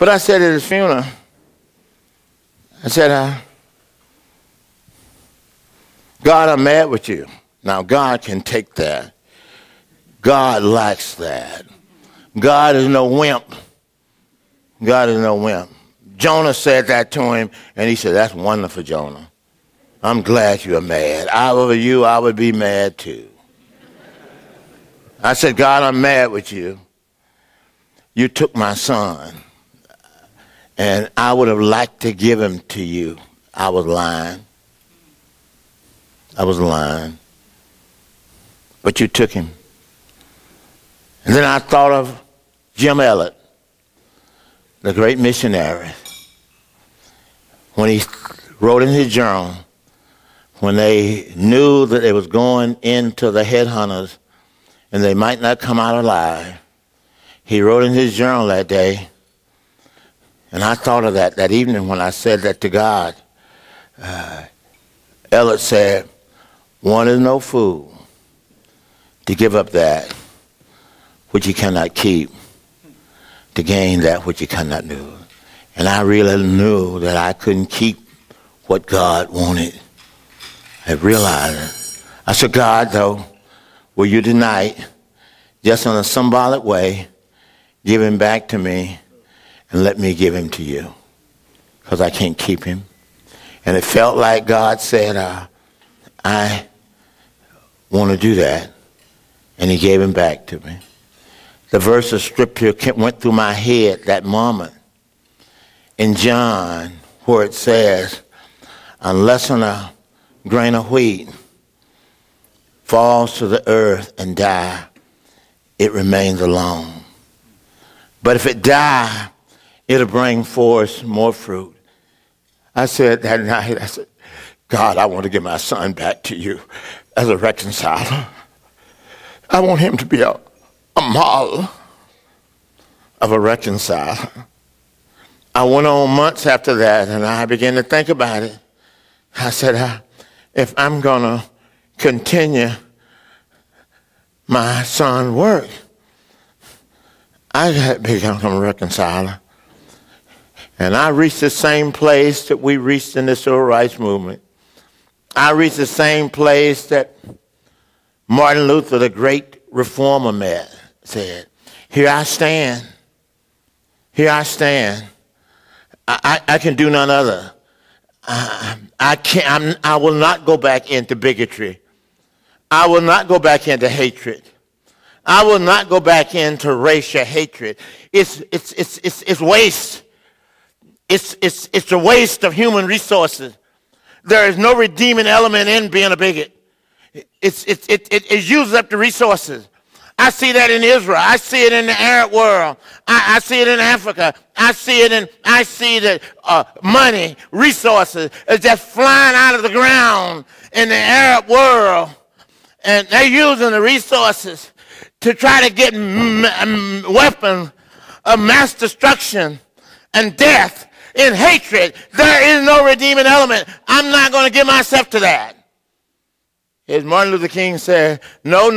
But I said at his funeral, I said, God, I'm mad with you. Now, God can take that. God likes that. God is no wimp. God is no wimp. Jonah said that to him, and he said, that's wonderful, Jonah. I'm glad you're mad. If I were you, I would be mad too. I said, God, I'm mad with you. You took my son, and I would have liked to give him to you. I was lying. I was lying. But you took him. And then I thought of Jim Elliott, the great missionary, when he wrote in his journal, when they knew that they was going into the headhunters and they might not come out alive, he wrote in his journal that day, and I thought of that evening when I said that to God. Elliott said, one is no fool to give up that which you cannot keep to gain that which you cannot lose. And I really knew that I couldn't keep what God wanted. I realized it. I said, God, though, will you tonight, just in a symbolic way, give him back to me and let me give him to you, because I can't keep him. And it felt like God said, I want to do that. And he gave him back to me. The verse of scripture went through my head that moment in John, where it says, unless a grain of wheat falls to the earth and die, it remains alone. But if it die, it'll bring forth more fruit. I said that night, I said, God, I want to give my son back to you as a reconciler. I want him to be a model of a reconciler. I went on months after that, and I began to think about it. I said, if I'm going to continue my son's work, I got to become a reconciler. And I reached the same place that we reached in the civil rights movement. I reached the same place that Martin Luther, the great reformer, said, here I stand. Here I stand. I can do none other. I will not go back into bigotry. I will not go back into hatred. I will not go back into racial hatred. It's waste. It's a waste of human resources. There is no redeeming element in being a bigot. It uses up the resources. I see that in Israel. I see it in the Arab world. I see it in Africa. I see that money, resources is just flying out of the ground in the Arab world. And they're using the resources to try to get weapons of mass destruction and death in hatred. There is no redeeming element. I'm not going to give myself to that. As Martin Luther King said, no.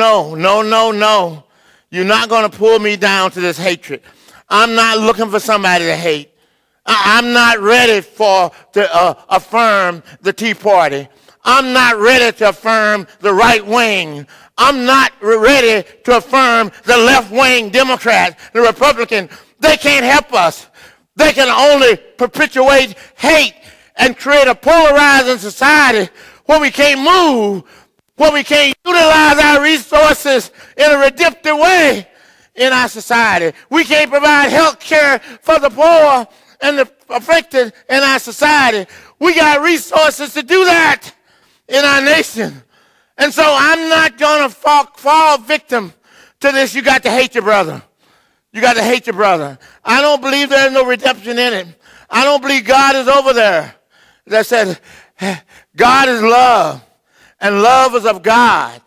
You're not going to pull me down to this hatred. I'm not looking for somebody to hate. I'm not ready to affirm the Tea Party. I'm not ready to affirm the right wing. I'm not ready to affirm the left-wing Democrats, the Republicans. They can't help us. They can only perpetuate hate and create a polarizing society where we can't move, where we can't utilize our resources in a redemptive way in our society. We can't provide health care for the poor and the afflicted in our society. We got resources to do that in our nation. And so I'm not going to fall victim to this. You got to hate your brother. You got to hate your brother. I don't believe there's no redemption in it. I don't believe God is over there. That said, God is love, and love is of God.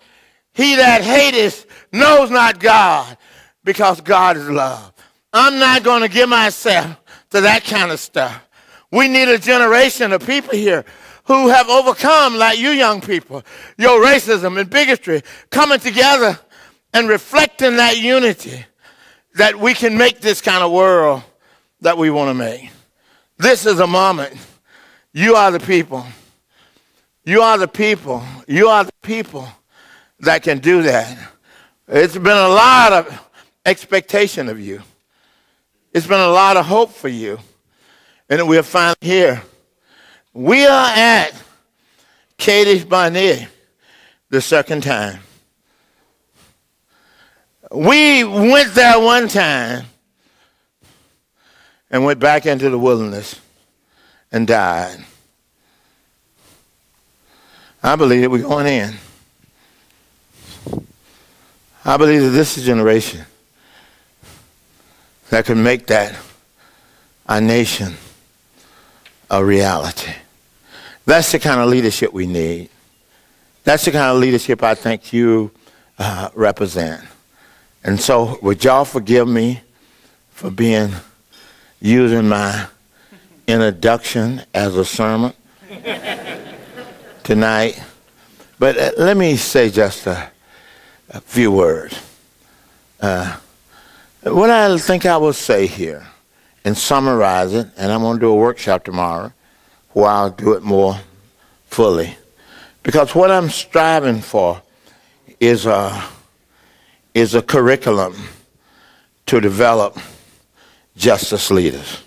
He that hateth knows not God, because God is love. I'm not going to give myself to that kind of stuff. We need a generation of people here who have overcome, like you young people, your racism and bigotry, coming together and reflecting that unity, that we can make this kind of world that we want to make. This is a moment. You are the people. You are the people. You are the people that can do that. It's been a lot of expectation of you. It's been a lot of hope for you. And we're finally here. We are at Kadesh Barnea the second time. We went there one time and went back into the wilderness and died. I believe we're going in. I believe that this is a generation that can make that our nation a reality. That's the kind of leadership we need. That's the kind of leadership I think you represent. And so would y'all forgive me for using my introduction as a sermon tonight. But let me say just a few words. What I think I will say here and summarize it, and I'm going to do a workshop tomorrow where I'll do it more fully. Because what I'm striving for is a curriculum to develop justice leaders.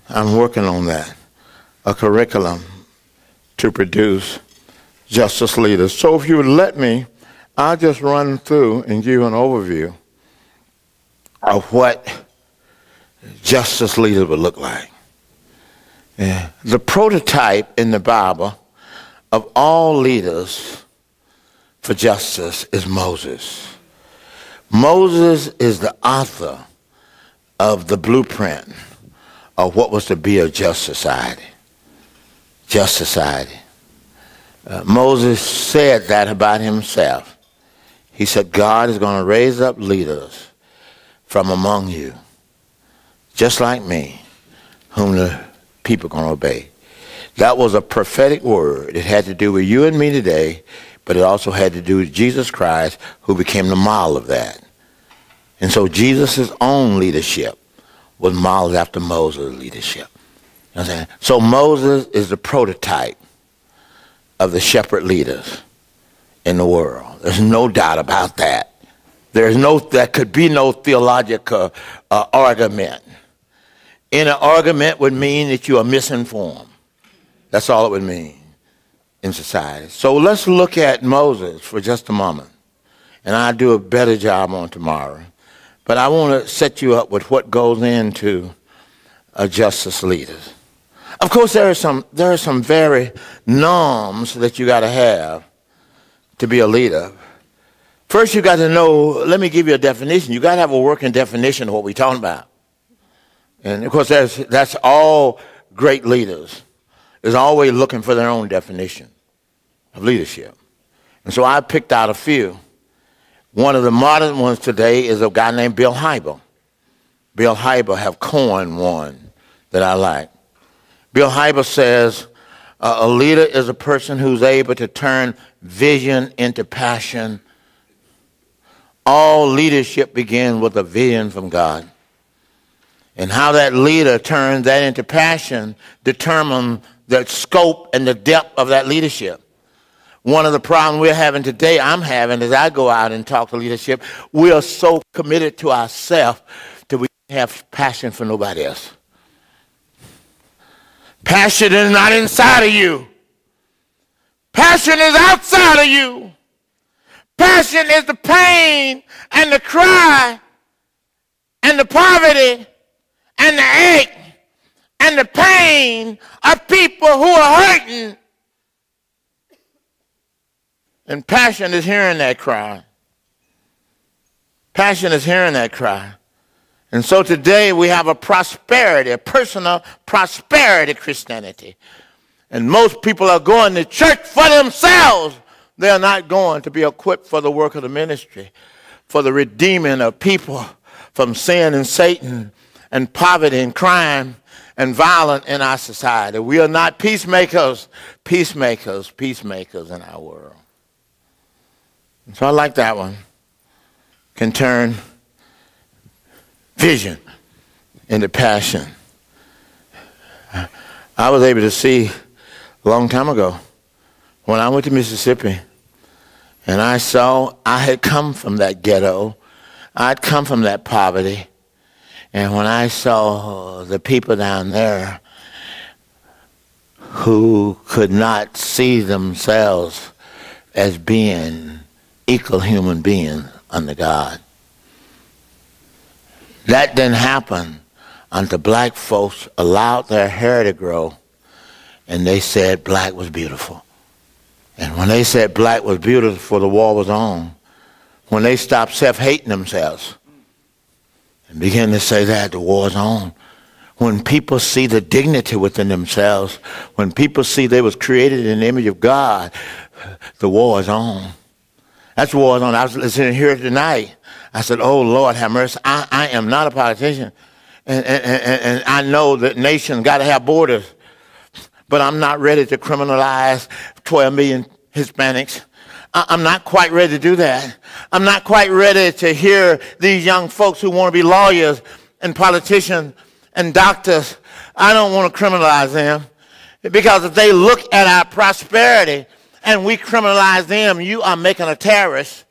I'm working on that. A curriculum to produce justice leaders. So if you would let me, I'll just run through and give you an overview of what justice leaders would look like. Yeah. The prototype in the Bible of all leaders for justice is Moses. Moses is the author of the blueprint of what was to be a just society. Just society. Moses said that about himself. He said, God is going to raise up leaders from among you, just like me, whom the people are going to obey. That was a prophetic word. It had to do with you and me today, but it also had to do with Jesus Christ, who became the model of that. And so Jesus' own leadership was modeled after Moses' leadership. You know what I'm saying? So Moses is the prototype of the shepherd leaders in the world. There's no doubt about that. There could be no theological argument. Any argument would mean that you are misinformed. That's all it would mean in society. So let's look at Moses for just a moment. And I'll do a better job on tomorrow. But I want to set you up with what goes into a justice leader. Of course, there are some very norms that you got to have to be a leader. First, you got to know, let me give you a definition. You got to have a working definition of what we're talking about. And of course, that's all great leaders is always looking for their own definition of leadership. And so I picked out a few. One of the modern ones today is a guy named Bill Hybel. Bill Hybel have coined one that I like. Bill Hybel says, a leader is a person who's able to turn vision into passion. All leadership begins with a vision from God. And how that leader turns that into passion determines the scope and the depth of that leadership. One of the problems we're having today, I'm having, as I go out and talk to leadership, we are so committed to ourselves that we don't have passion for nobody else. Passion is not inside of you. Passion is outside of you. Passion is the pain and the cry and the poverty and the ache and the pain of people who are hurting. And passion is hearing that cry. Passion is hearing that cry. And so today we have a personal prosperity Christianity. And most people are going to church for themselves. They are not going to be equipped for the work of the ministry, for the redeeming of people from sin and Satan and poverty and crime and violence in our society. We are not peacemakers in our world. And so I like that one. Can turn vision in the Passion. I was able to see a long time ago when I went to Mississippi, and I saw I had come from that ghetto. I'd come from that poverty. And when I saw the people down there who could not see themselves as being equal human beings under God, that didn't happen until black folks allowed their hair to grow and they said black was beautiful. And when they said black was beautiful, the war was on. When they stopped self-hating themselves and began to say that, the war's on. When people see the dignity within themselves, when people see they was created in the image of God, the war is on. That's the war is on. I was listening here tonight. I said, oh, Lord, have mercy. I am not a politician. And I know that nations got to have borders. But I'm not ready to criminalize 12 million Hispanics. I'm not quite ready to do that. I'm not quite ready to hear these young folks who want to be lawyers and politicians and doctors. I don't want to criminalize them. Because if they look at our prosperity and we criminalize them, you are making a terrorist.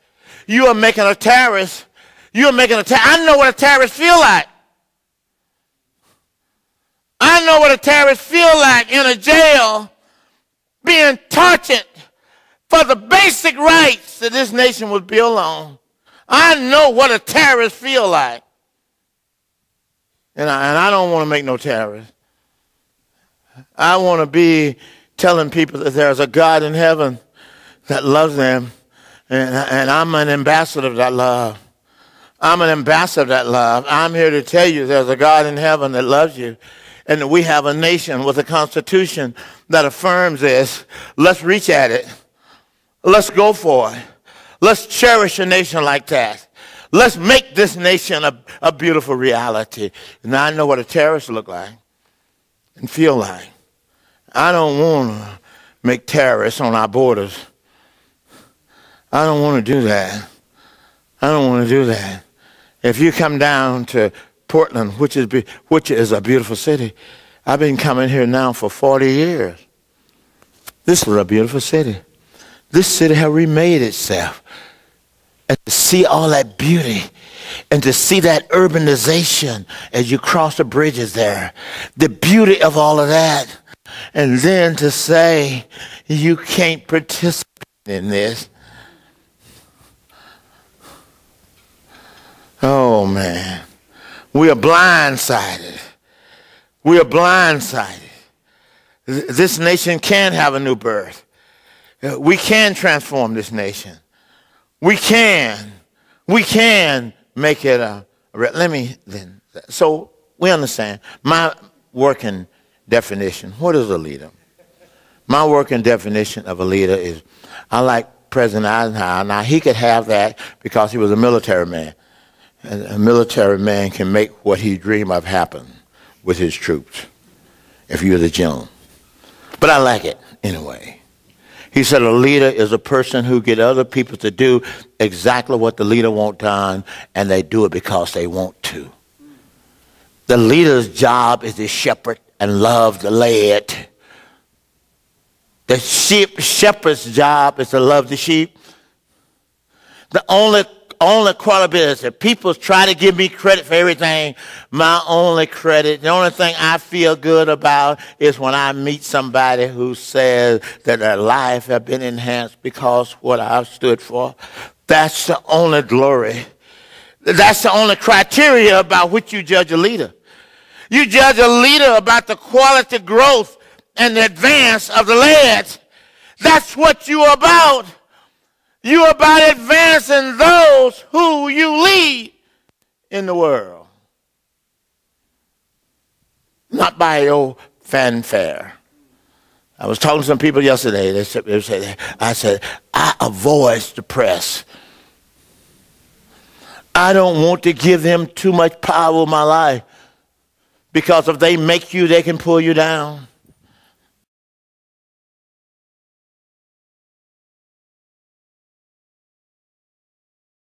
You are making a terrorist. You are making a terrorist. I know what a terrorist feel like. I know what a terrorist feel like in a jail being tortured for the basic rights that this nation was built on. I know what a terrorist feel like. And I don't want to make no terrorist. I want to be telling people that there's a God in heaven that loves them. And I'm an ambassador of that love. I'm an ambassador of that love. I'm here to tell you there's a God in heaven that loves you. And that we have a nation with a constitution that affirms this. Let's reach at it. Let's go for it. Let's cherish a nation like that. Let's make this nation a beautiful reality. Now I know what a terrorist look like and feel like. I don't want to make terrorists on our borders. I don't want to do that. I don't want to do that. If you come down to Portland, which is a beautiful city, I've been coming here now for 40 years. This is a beautiful city. This city has remade itself. And to see all that beauty and to see that urbanization as you cross the bridges there, the beauty of all of that, and then to say you can't participate in this. Oh, man. We are blindsided. We are blindsided. This nation can have a new birth. We can transform this nation. We can make it so we understand. My working definition, what is a leader? My working definition of a leader is, I like President Eisenhower. Now, he could have that because he was a military man. And a military man can make what he dreamed of happen with his troops, if you're the general. But I like it anyway. He said a leader is a person who get other people to do exactly what the leader wants done, and they do it because they want to. The leader's job is to shepherd and love the led. The shepherd's job is to love the sheep. The only quality is that people try to give me credit for everything. My only credit, the only thing I feel good about is when I meet somebody who says that their life has been enhanced because what I've stood for. That's the only glory. That's the only criteria about which you judge a leader. You judge a leader about the quality growth and the advance of the led. That's what you're about. You're about advancing those who you lead in the world. Not by your fanfare. I was talking to some people yesterday. I said, I avoid the press. I don't want to give them too much power in my life. Because if they make you, they can pull you down.